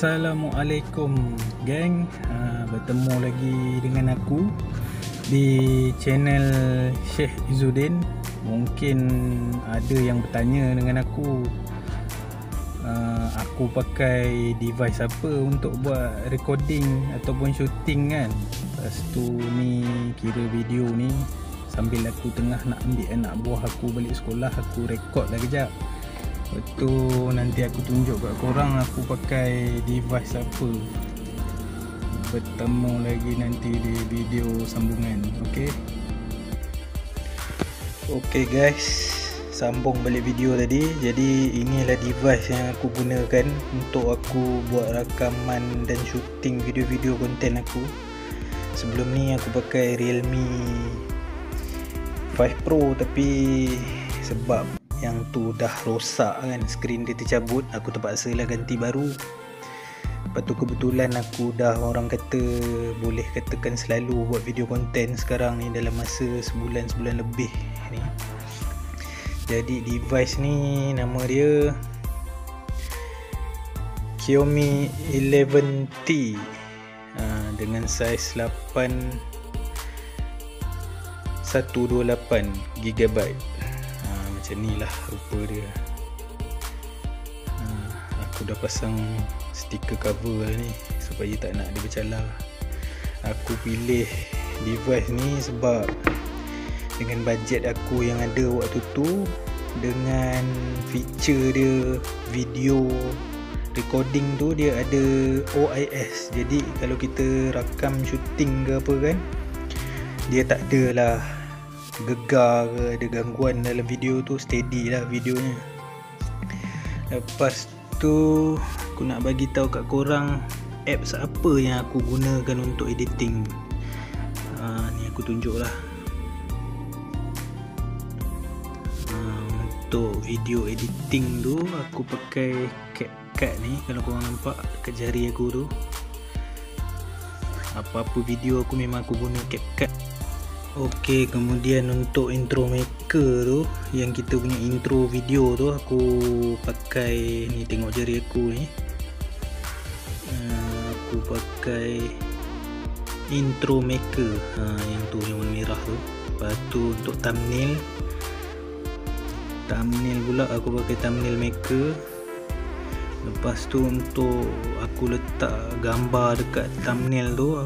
Assalamualaikum geng, bertemu lagi dengan aku di channel Syekh Izzuddin. Mungkin ada yang bertanya dengan aku pakai device apa untuk buat recording ataupun shooting kan. Lepas tu ni kira video ni sambil aku tengah nak ambil anak buah aku balik sekolah, aku record lah kejap. Lepas tu nanti aku tunjuk kat korang aku pakai device apa. Bertemu lagi nanti di video sambungan. Okay guys, sambung balik video tadi. Jadi inilah device yang aku gunakan untuk aku buat rakaman dan shooting video-video konten aku. Sebelum ni aku pakai Realme 5 Pro, tapi sebab yang tu dah rosak kan, skrin dia tercabut, aku terpaksa lah ganti baru. Lepas tu kebetulan aku dah, orang kata boleh katakan selalu buat video konten sekarang ni dalam masa sebulan lebih ni. Jadi device ni nama dia Xiaomi 11T dengan saiz 128GB. Macam ni lah rupa dia. Aku dah pasang stiker cover ni supaya tak nak dia bercalar. Aku pilih device ni sebab dengan bajet aku yang ada waktu tu, dengan feature dia video recording tu, dia ada OIS. Jadi kalau kita rakam shooting ke apa kan, dia tak adalah gegar ke ada gangguan dalam video tu, steady lah videonya. Lepas tu aku nak bagi tahu kat korang apps apa yang aku gunakan untuk editing. Ni aku tunjuk lah. Untuk video editing tu aku pakai CapCut ni, kalau korang nampak kat jari aku tu. Apa-apa video aku memang aku guna CapCut. Okey, kemudian untuk intro maker tu, yang kita punya intro video tu, aku pakai ni, tengok jari aku ni. Aku pakai intro maker, yang tu yang warna merah tu. Lepas tu untuk thumbnail pula aku pakai thumbnail maker. Lepas tu untuk aku letak gambar dekat thumbnail tu,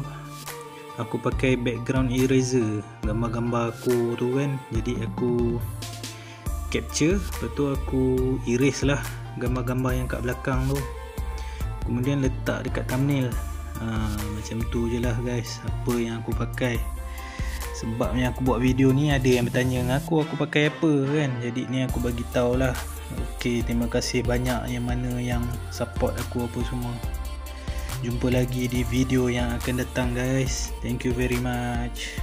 aku pakai background eraser, gambar-gambar aku tu kan. Jadi aku capture, lepas tu aku erase lah gambar-gambar yang kat belakang tu, kemudian letak dekat thumbnail. Macam tu je lah guys, apa yang aku pakai. Sebab yang aku buat video ni ada yang bertanya dengan aku pakai apa kan. Jadi ni aku bagi tahu lah. Ok, terima kasih banyak yang mana yang support aku apa semua. Jumpa lagi di video yang akan datang guys. Thank you very much.